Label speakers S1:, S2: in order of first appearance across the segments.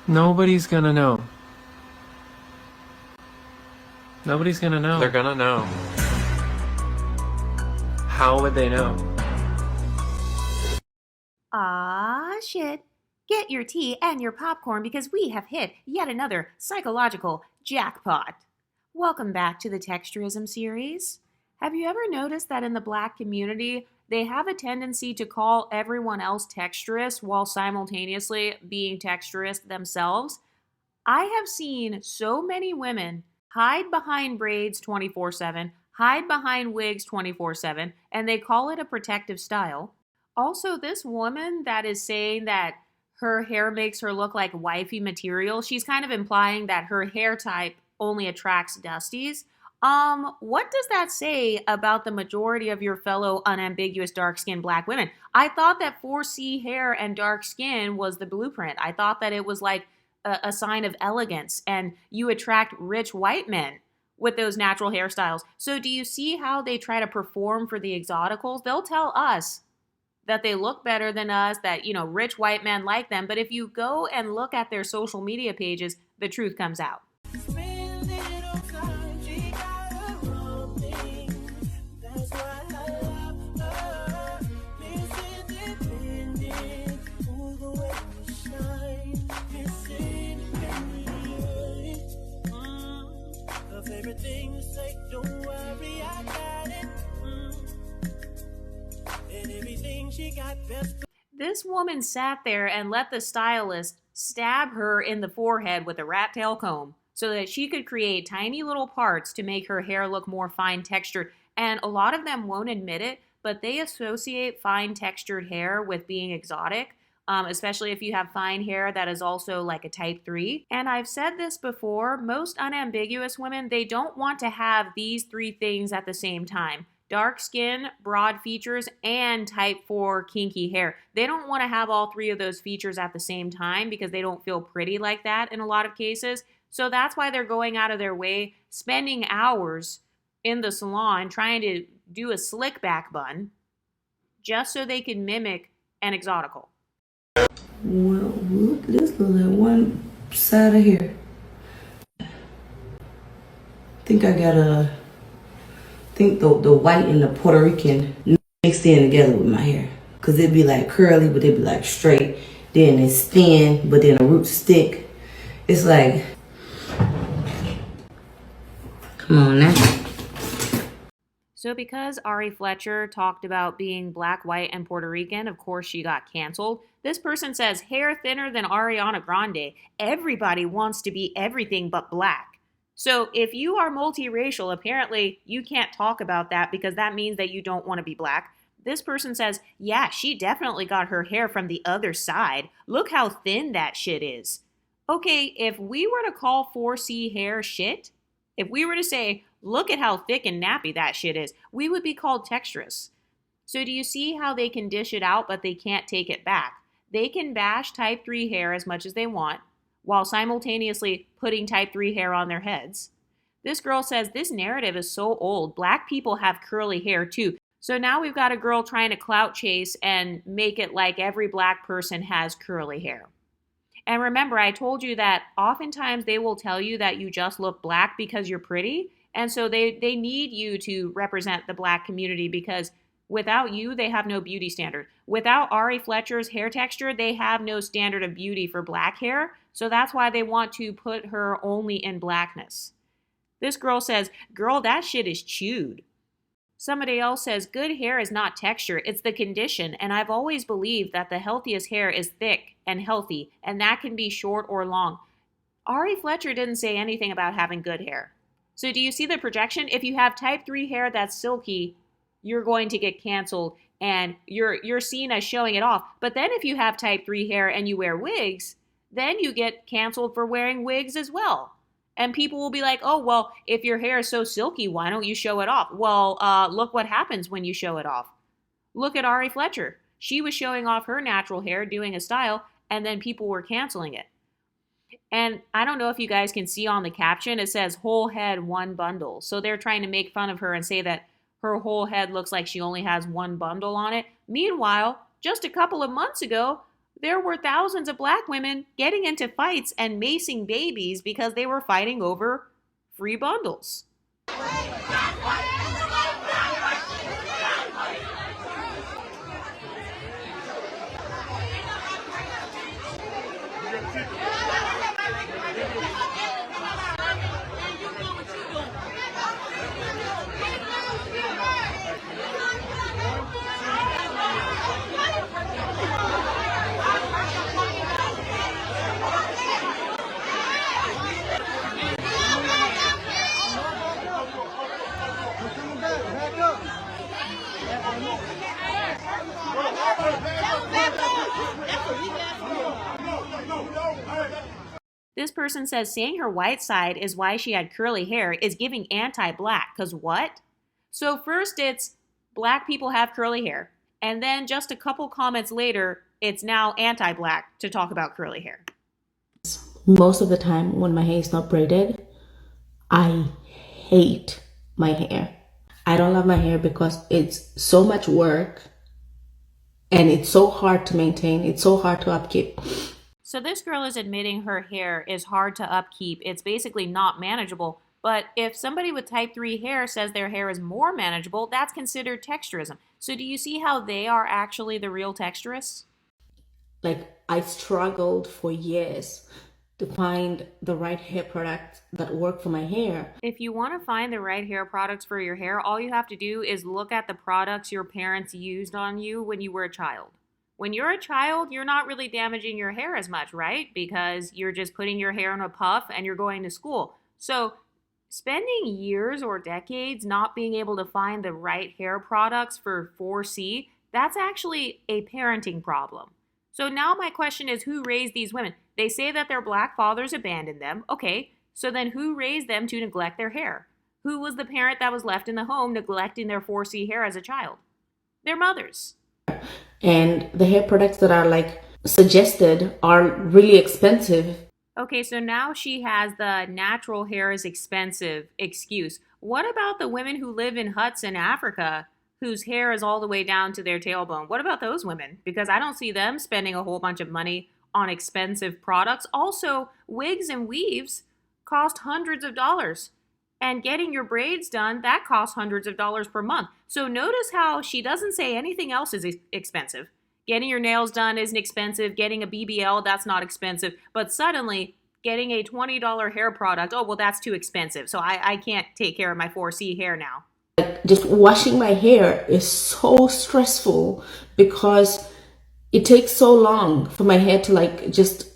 S1: Nobody's gonna know. Nobody's gonna know. They're gonna know. How would they know?
S2: Ah, shit. Get your tea and your popcorn because we have hit yet another psychological jackpot. Welcome back to the Texturism series. Have you ever noticed that in the Black community, they have a tendency to call everyone else texturist while simultaneously being texturist themselves? I have seen so many women hide behind braids 24/7, hide behind wigs 24/7, and they call it a protective style. Also, this woman that is saying that her hair makes her look like wifey material, she's kind of implying that her hair type only attracts dusties. What does that say about the majority of your fellow unambiguous dark-skinned Black women? I thought that 4C hair and dark skin was the blueprint. I thought that it was like a sign of elegance and you attract rich white men with those natural hairstyles. So do you see how they try to perform for the exoticals? They'll tell us that they look better than us, that, rich white men like them. But if you go and look at their social media pages, the truth comes out.
S3: Everything you say, don't worry, I got it. And everything she got best.
S2: This woman sat there and let the stylist stab her in the forehead with a rat tail comb so that she could create tiny little parts to make her hair look more fine textured. And a lot of them won't admit it, but they associate fine textured hair with being exotic. Especially if you have fine hair that is also like a type 3. And I've said this before, most unambiguous women, they don't want to have these three things at the same time. Dark skin, broad features, and type 4 kinky hair. They don't want to have all three of those features at the same time because they don't feel pretty like that in a lot of cases. So that's why they're going out of their way, spending hours in the salon trying to do a slick back bun just so they can mimic an exotical.
S4: Well, look, this looks like one side of here. I think I think the white and the Puerto Rican mixed in together with my hair. Cause it'd be like curly, but it'd be like straight. Then it's thin, but then the roots stick. It's like, come on now.
S2: So because Ari Fletcher talked about being Black, white, and Puerto Rican, of course she got canceled. This person says, hair thinner than Ariana Grande. Everybody wants to be everything but Black. So if you are multiracial, apparently you can't talk about that because that means that you don't want to be Black. This person says, yeah, she definitely got her hair from the other side. Look how thin that shit is. Okay, if we were to call 4C hair shit, if we were to say, look at how thick and nappy that shit is, we would be called texturists. So do you see how they can dish it out, but they can't take it back? They can bash type 3 hair as much as they want, while simultaneously putting type 3 hair on their heads. This girl says, this narrative is so old. Black people have curly hair too. So now we've got a girl trying to clout chase and make it like every Black person has curly hair. And remember, I told you that oftentimes they will tell you that you just look Black because you're pretty. And so they need you to represent the Black community because without you, they have no beauty standard. Without Ari Fletcher's hair texture, they have no standard of beauty for Black hair. So that's why they want to put her only in Blackness. This girl says, girl, that shit is chewed. Somebody else says, good hair is not texture, it's the condition. And I've always believed that the healthiest hair is thick and healthy, and that can be short or long. Ari Fletcher didn't say anything about having good hair. So do you see the projection? If you have type 3 hair that's silky, you're going to get canceled and you're seen as showing it off. But then if you have type 3 hair and you wear wigs, then you get canceled for wearing wigs as well. And people will be like, oh, well, if your hair is so silky, why don't you show it off? Well, look what happens when you show it off. Look at Ari Fletcher. She was showing off her natural hair, doing a style, and then people were canceling it. And I don't know if you guys can see on the caption, it says whole head, one bundle. So they're trying to make fun of her and say that her whole head looks like she only has one bundle on it. Meanwhile, just a couple of months ago, There were thousands of black women getting into fights and macing babies because they were fighting over free bundles. This person says saying her white side is why she had curly hair is giving anti-black, because what? So first it's black people have curly hair, and then just a couple comments later, it's now anti-black to talk about curly hair.
S5: Most of the time when my hair is not braided, I hate my hair. I don't love my hair because it's so much work and it's so hard to maintain. It's so hard to upkeep.
S2: So this girl is admitting her hair is hard to upkeep. It's basically not manageable. But if somebody with type 3 hair says their hair is more manageable, that's considered texturism. So do you see how they are actually the real texturists?
S5: Like, I struggled for years to find the right hair products that work for my hair.
S2: If you want to find the right hair products for your hair, all you have to do is look at the products your parents used on you when you were a child. When you're a child, you're not really damaging your hair as much, right? Because you're just putting your hair in a puff and you're going to school. So spending years or decades not being able to find the right hair products for 4C, that's actually a parenting problem. So now my question is, who raised these women? They say that their black fathers abandoned them. Okay, so then who raised them to neglect their hair? Who was the parent that was left in the home neglecting their 4C hair as a child? Their mothers.
S5: And the hair products that are like suggested are really expensive.
S2: Okay, so now she has the natural hair is expensive excuse. What about the women who live in huts in Africa whose hair is all the way down to their tailbone? What about those women? Because I don't see them spending a whole bunch of money on expensive products. Also, wigs and weaves cost hundreds of dollars. And getting your braids done, that costs hundreds of dollars per month. So notice how she doesn't say anything else is expensive. Getting your nails done isn't expensive. Getting a BBL, that's not expensive. But suddenly, getting a $20 hair product, oh, well, that's too expensive. So I can't take care of my 4C hair now.
S5: Just washing my hair is so stressful because it takes so long for my hair to like just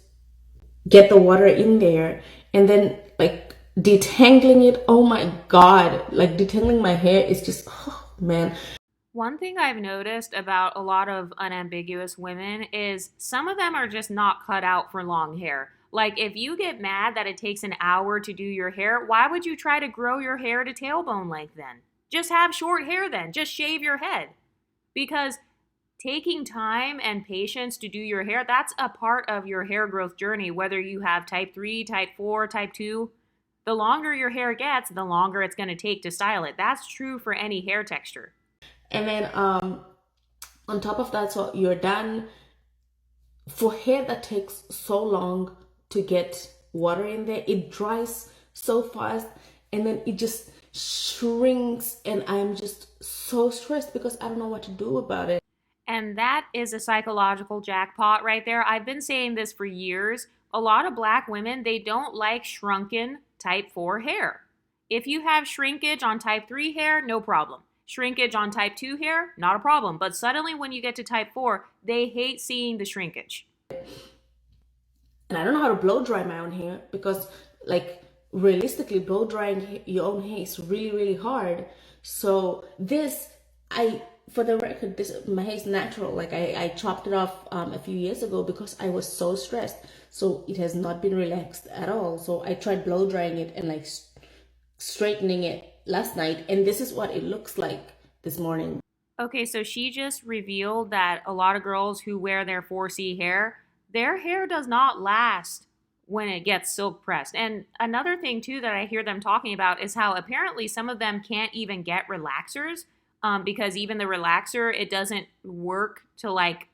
S5: get the water in there, and then like detangling it. Oh my God, like detangling my hair is just, oh man.
S2: One thing I've noticed about a lot of unambiguous women is some of them are just not cut out for long hair. Like if you get mad that it takes an hour to do your hair, why would you try to grow your hair to tailbone length then? Just have short hair then. Just shave your head. Because taking time and patience to do your hair, that's a part of your hair growth journey, whether you have type 3, type 4, type 2. The longer your hair gets, the longer it's going to take to style it. That's true for any hair texture.
S5: And then on top of that, so you're done. For hair that takes so long to get water in there, it dries so fast and then it just shrinks, and I'm just so stressed because I don't know what to do about it.
S2: And that is a psychological jackpot right there. I've been saying this for years. A lot of black women, they don't like shrunken type 4 hair. If you have shrinkage on type 3 hair, no problem. Shrinkage on type 2 hair, not a problem. But suddenly when you get to type 4, they hate seeing the shrinkage.
S5: And I don't know how to blow dry my own hair because, like, realistically, blow drying your own hair is really, really hard. So for the record, my hair is natural. Like I chopped it off a few years ago because I was so stressed. So it has not been relaxed at all. So I tried blow drying it and like straightening it last night, and this is what it looks like this morning.
S2: Okay, so she just revealed that a lot of girls who wear their 4C hair, their hair does not last when it gets silk pressed. And another thing too that I hear them talking about is how apparently some of them can't even get relaxers because even the relaxer, it doesn't work to like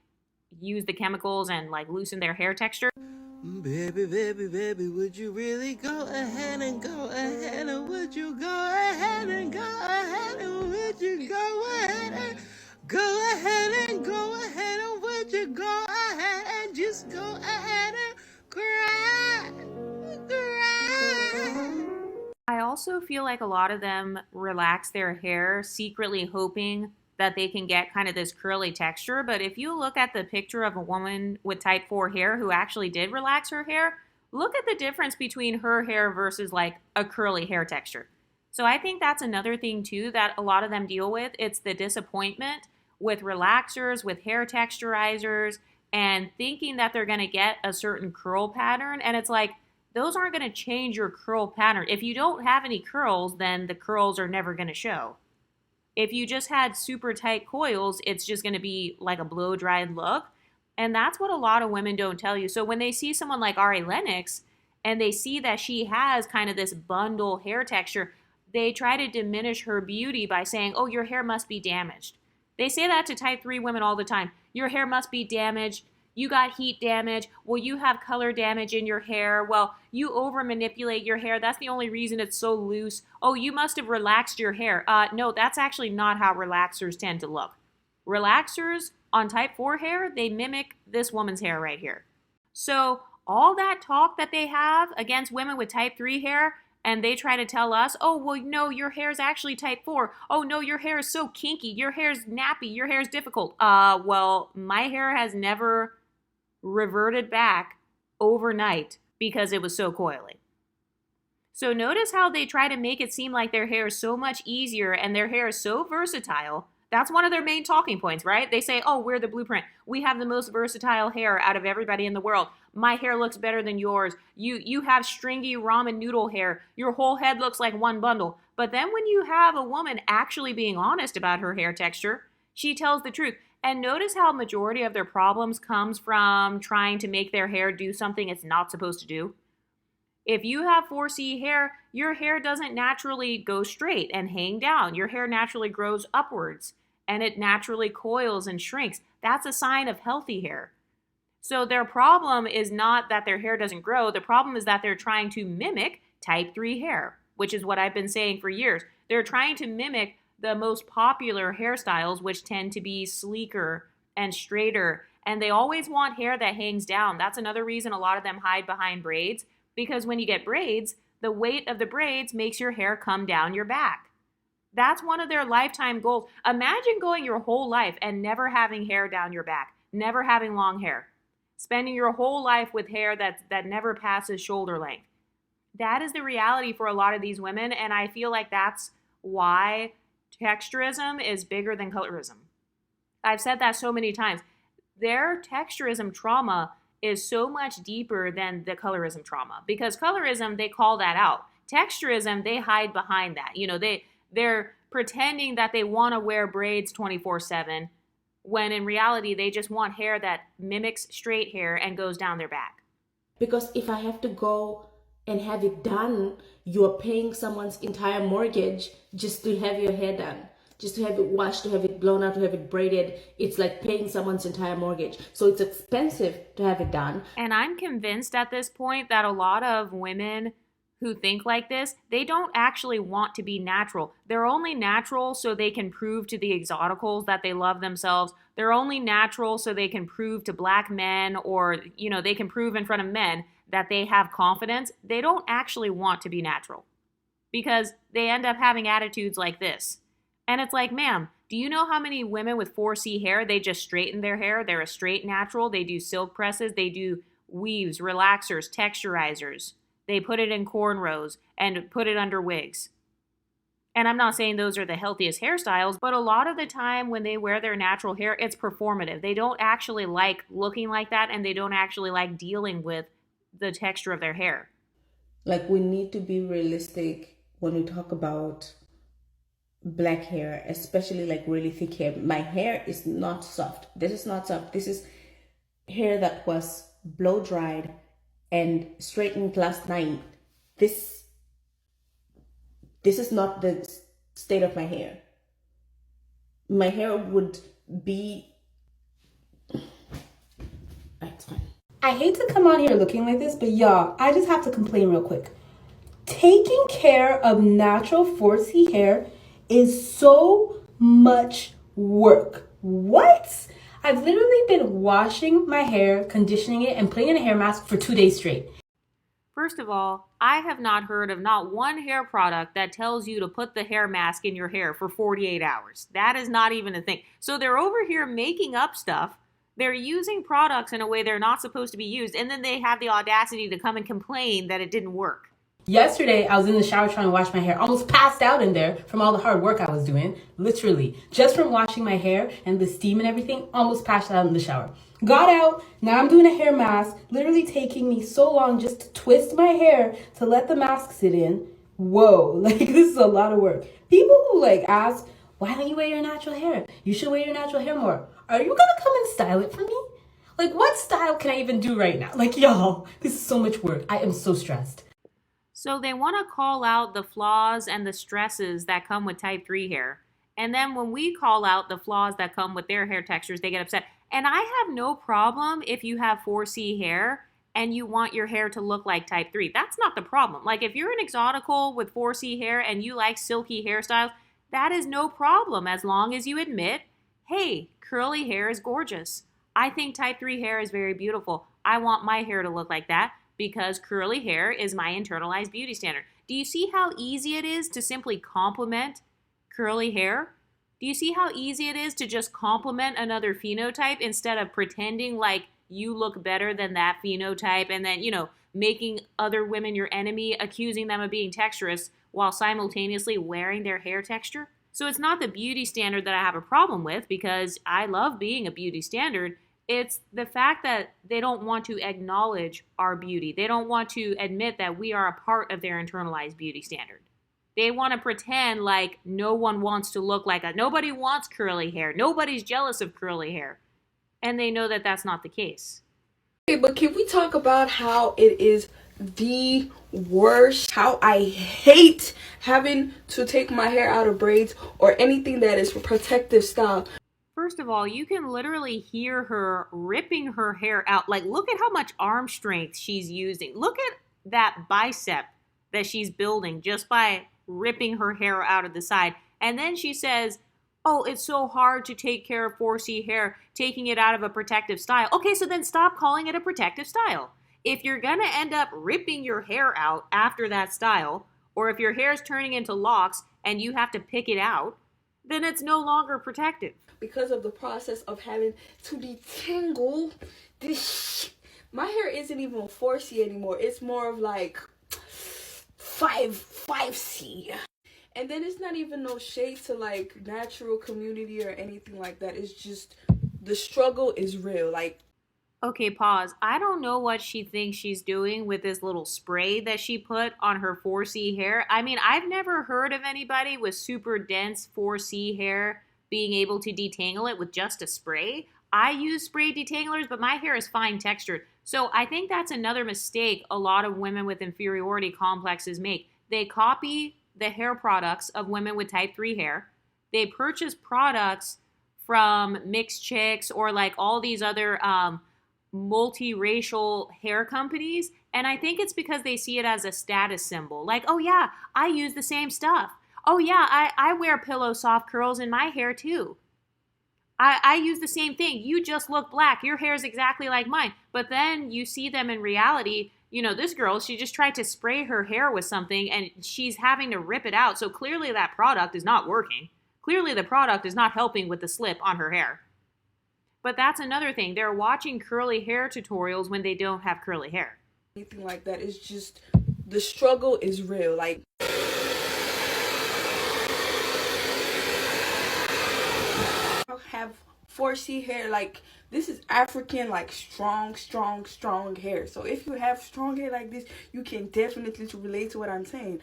S2: use the chemicals and like loosen their hair texture.
S3: Baby, baby, baby, would you really go ahead and go ahead and would you go ahead and go ahead and would you go ahead and go ahead and go ahead and would you go ahead and just go ahead and cry, cry.
S2: I also feel like a lot of them relax their hair secretly hoping that they can get kind of this curly texture. But if you look at the picture of a woman with type 4 hair who actually did relax her hair, look at the difference between her hair versus like a curly hair texture. So I think that's another thing too that a lot of them deal with. It's the disappointment with relaxers, with hair texturizers, and thinking that they're going to get a certain curl pattern. And it's like, those aren't going to change your curl pattern. If you don't have any curls, then the curls are never going to show. If you just had super tight coils, it's just going to be like a blow-dried look. And that's what a lot of women don't tell you. So when they see someone like Ari Lennox and they see that she has kind of this bundle hair texture, they try to diminish her beauty by saying, oh, your hair must be damaged. They say that to type 3 women all the time. Your hair must be damaged. You got heat damage. Well, you have color damage in your hair. Well, you over manipulate your hair. That's the only reason it's so loose. Oh, you must have relaxed your hair. No, that's actually not how relaxers tend to look. Relaxers on type 4 hair, they mimic this woman's hair right here. So all that talk that they have against women with type 3 hair, and they try to tell us, oh, well, no, your hair is actually type 4. Oh, no, your hair is so kinky. Your hair is nappy. Your hair is difficult. Well, my hair has never reverted back overnight because it was so coily. So notice how they try to make it seem like their hair is so much easier and their hair is so versatile. That's one of their main talking points, right? They say, oh, we're the blueprint. We have the most versatile hair out of everybody in the world. My hair looks better than yours. You have stringy ramen noodle hair. Your whole head looks like one bundle. But then when you have a woman actually being honest about her hair texture, she tells the truth. And notice how majority of their problems comes from trying to make their hair do something it's not supposed to do. If you have 4C hair, your hair doesn't naturally go straight and hang down. Your hair naturally grows upwards and it naturally coils and shrinks. That's a sign of healthy hair. So their problem is not that their hair doesn't grow. The problem is that they're trying to mimic type 3 hair, which is what I've been saying for years. They're trying to mimic the most popular hairstyles, which tend to be sleeker and straighter. And they always want hair that hangs down. That's another reason a lot of them hide behind braids, because when you get braids, the weight of the braids makes your hair come down your back. That's one of their lifetime goals. Imagine going your whole life and never having hair down your back, never having long hair, spending your whole life with hair that never passes shoulder length. That is the reality for a lot of these women, and I feel like that's why texturism is bigger than colorism. I've said that so many times. Their texturism trauma is so much deeper than the colorism trauma, because colorism, they call that out. Texturism, they hide behind that. You know, they're pretending that they want to wear braids 24/7, when in reality they just want hair that mimics straight hair and goes down their back.
S5: Because if I have to go and have it done, you're paying someone's entire mortgage just to have your hair done, just to have it washed, to have it blown out, to have it braided. It's like paying someone's entire mortgage. So it's expensive to have it done.
S2: And I'm convinced at this point that a lot of women who think like this, they don't actually want to be natural. They're only natural so they can prove to the exoticals that they love themselves. They're only natural so they can prove to black men, or, you know, they can prove in front of men that they have confidence. They don't actually want to be natural because they end up having attitudes like this. And it's like, ma'am, do you know how many women with 4C hair, they just straighten their hair? They're a straight natural. They do silk presses. They do weaves, relaxers, texturizers. They put it in cornrows and put it under wigs. And I'm not saying those are the healthiest hairstyles, but a lot of the time when they wear their natural hair, it's performative. They don't actually like looking like that, and they don't actually like dealing with the texture of their hair.
S5: Like, we need to be realistic when we talk about black hair, especially like really thick hair. My hair is not soft. This is not soft. This is hair that was blow dried and straightened last night. This is not the state of my hair. My hair would be I hate to come on here looking like this, but y'all, I just have to complain real quick. Taking care of natural 4C hair is so much work. What? I've literally been washing my hair, conditioning it, and putting in a hair mask for 2 days straight.
S2: First of all, I have not heard of not one hair product that tells you to put the hair mask in your hair for 48 hours. That is not even a thing. So they're over here making up stuff. They're using products in a way they're not supposed to be used, and then they have the audacity to come and complain that it didn't work.
S5: Yesterday, I was in the shower trying to wash my hair. Almost passed out in there from all the hard work I was doing. Literally. Just from washing my hair and the steam and everything, almost passed out in the shower. Got out. Now I'm doing a hair mask. Literally taking me so long just to twist my hair to let the mask sit in. Whoa. Like, this is a lot of work. People who, ask, why don't you wear your natural hair? You should wear your natural hair more. Are you going to come and style it for me? What style can I even do right now? Y'all, this is so much work. I am so stressed.
S2: So they want to call out the flaws and the stresses that come with type 3 hair. And then when we call out the flaws that come with their hair textures, they get upset. And I have no problem if you have 4C hair and you want your hair to look like type 3. That's not the problem. If you're an exotical with 4C hair and you like silky hairstyles, that is no problem as long as you admit, hey, curly hair is gorgeous. I think type 3 hair is very beautiful. I want my hair to look like that, because curly hair is my internalized beauty standard. Do you see how easy it is to simply compliment curly hair? Do you see how easy it is to just compliment another phenotype instead of pretending like you look better than that phenotype and then, making other women your enemy, accusing them of being texturous while simultaneously wearing their hair texture? So it's not the beauty standard that I have a problem with, because I love being a beauty standard. It's the fact that they don't want to acknowledge our beauty. They don't want to admit that we are a part of their internalized beauty standard. They want to pretend like no one wants to look like nobody wants curly hair. Nobody's jealous of curly hair. And they know that that's not the case.
S6: Okay, but can we talk about how it is the worst? How I hate having to take my hair out of braids or anything that is for protective style.
S2: First of all, you can literally hear her ripping her hair out. Look at how much arm strength she's using. Look at that bicep that she's building just by ripping her hair out of the side. And then she says, oh, it's so hard to take care of 4C hair, taking it out of a protective style. Okay, so then stop calling it a protective style. If you're going to end up ripping your hair out after that style, or if your hair's turning into locks and you have to pick it out, then it's no longer protective.
S6: Because of the process of having to detangle this, my hair isn't even 4C anymore. It's more of 5C. And then it's not even no shade to natural community or anything like that. It's just the struggle is real.
S2: Okay, pause. I don't know what she thinks she's doing with this little spray that she put on her 4C hair. I mean, I've never heard of anybody with super dense 4C hair being able to detangle it with just a spray. I use spray detanglers, but my hair is fine textured. So I think that's another mistake a lot of women with inferiority complexes make. They copy the hair products of women with type 3 hair. They purchase products from mixed chicks or all these other multiracial hair companies. And I think it's because they see it as a status symbol. Oh yeah, I use the same stuff. Oh yeah, I wear pillow soft curls in my hair too. I use the same thing. You just look black. Your hair is exactly like mine. But then you see them in reality. This girl, she just tried to spray her hair with something and she's having to rip it out. So clearly that product is not working. Clearly the product is not helping with the slip on her hair. But that's another thing. They're watching curly hair tutorials when they don't have curly hair.
S6: Anything like that. It's just the struggle is real. Have 4C hair, this is African, strong hair. So if you have strong hair like this, you can definitely relate to what I'm saying.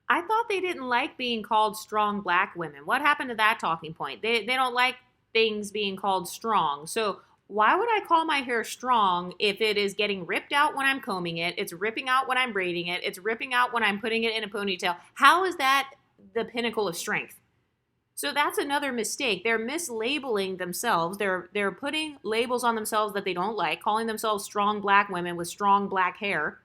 S2: I thought they didn't like being called strong black women. What happened to that talking point? They don't like things being called strong. So why would I call my hair strong if it is getting ripped out when I'm combing it, it's ripping out when I'm braiding it, it's ripping out when I'm putting it in a ponytail? How is that the pinnacle of strength? So that's another mistake. They're mislabeling themselves. They're putting labels on themselves that they don't like, calling themselves strong black women with strong black hair.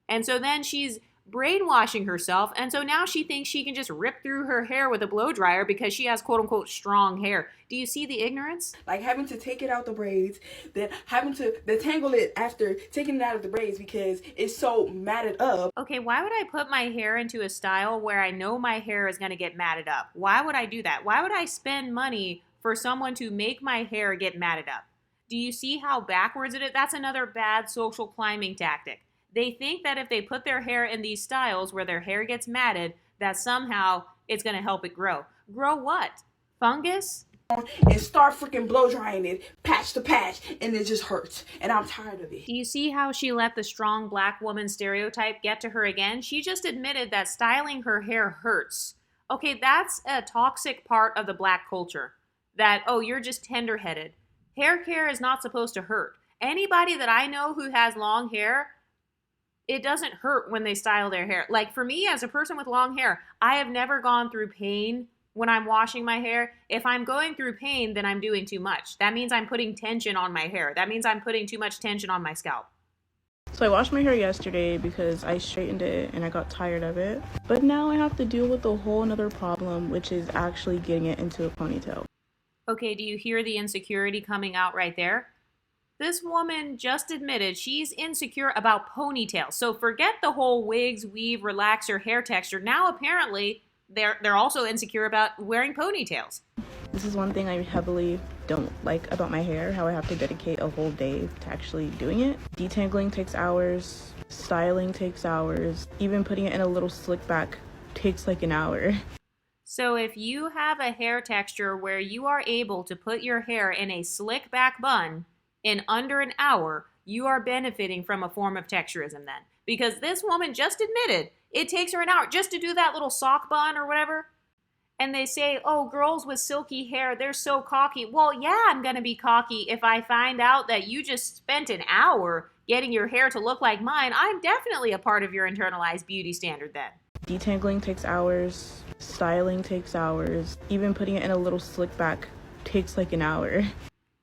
S2: And so then she's brainwashing herself, and so now she thinks she can just rip through her hair with a blow dryer because she has quote unquote strong hair. Do you see the ignorance?
S6: Like having to take it out the braids, then having to detangle it after taking it out of the braids because it's so matted up.
S2: Okay, why would I put my hair into a style where I know my hair is going to get matted up? Why would I do that? Why would I spend money for someone to make my hair get matted up? Do you see how backwards it is? That's another bad social climbing tactic. They think that if they put their hair in these styles where their hair gets matted, that somehow it's going to help it grow. Grow what? Fungus?
S6: And start freaking blow drying it patch to patch, and it just hurts, and I'm tired of it.
S2: Do you see how she let the strong black woman stereotype get to her again? She just admitted that styling her hair hurts. Okay, that's a toxic part of the black culture. That, oh, you're just tender-headed. Hair care is not supposed to hurt. Anybody that I know who has long hair, it doesn't hurt when they style their hair. Like for me, as a person with long hair, I have never gone through pain when I'm washing my hair. If I'm going through pain, then I'm doing too much. That means I'm putting tension on my hair. That means I'm putting too much tension on my scalp.
S7: So I washed my hair yesterday because I straightened it and I got tired of it. But now I have to deal with a whole nother problem, which is actually getting it into a ponytail.
S2: Okay, do you hear the insecurity coming out right there? This woman just admitted she's insecure about ponytails. So forget the whole wigs, weave, relaxer, hair texture. Now apparently they're also insecure about wearing ponytails.
S7: This is one thing I heavily don't like about my hair, how I have to dedicate a whole day to actually doing it. Detangling takes hours, styling takes hours, even putting it in a little slick back takes like an hour.
S2: So if you have a hair texture where you are able to put your hair in a slick back bun in under an hour, you are benefiting from a form of texturism then. Because this woman just admitted it takes her an hour just to do that little sock bun or whatever. And they say, oh, girls with silky hair, they're so cocky. Well, yeah, I'm going to be cocky if I find out that you just spent an hour getting your hair to look like mine. I'm definitely a part of your internalized beauty standard then.
S7: Detangling takes hours, styling takes hours, even putting it in a little slick back takes like an hour.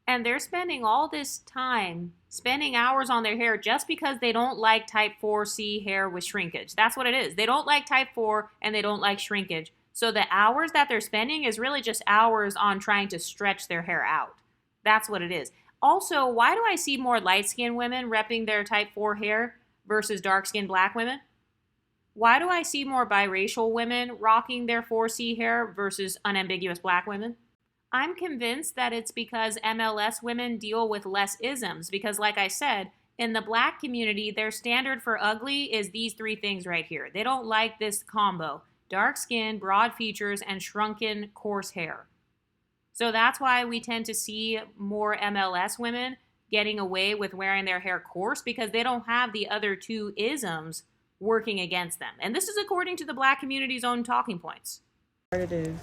S2: And they're spending all this time, spending hours on their hair just because they don't like type 4C hair with shrinkage. That's what it is. They don't like type 4 and they don't like shrinkage. So the hours that they're spending is really just hours on trying to stretch their hair out. That's what it is. Also, why do I see more light-skinned women repping their type 4 hair versus dark-skinned black women? Why do I see more biracial women rocking their 4C hair versus unambiguous black women? I'm convinced that it's because MLS women deal with less isms because, like I said, in the black community, their standard for ugly is these three things right here. They don't like this combo: dark skin, broad features, and shrunken, coarse hair. So that's why we tend to see more MLS women getting away with wearing their hair coarse because they don't have the other two isms working against them. And this is according to the black community's own talking points.
S7: Hard it is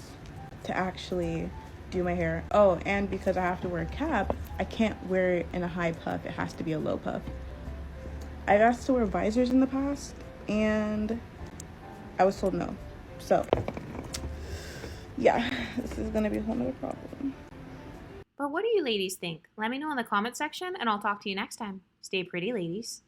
S7: to actually do my hair. Oh, and because I have to wear a cap, I can't wear it in a high puff. It has to be a low puff. I've asked to wear visors in the past and I was told no. So yeah, this is gonna be a whole nother problem.
S2: But what do you ladies think? Let me know in the comment section and I'll talk to you next time. Stay pretty, ladies.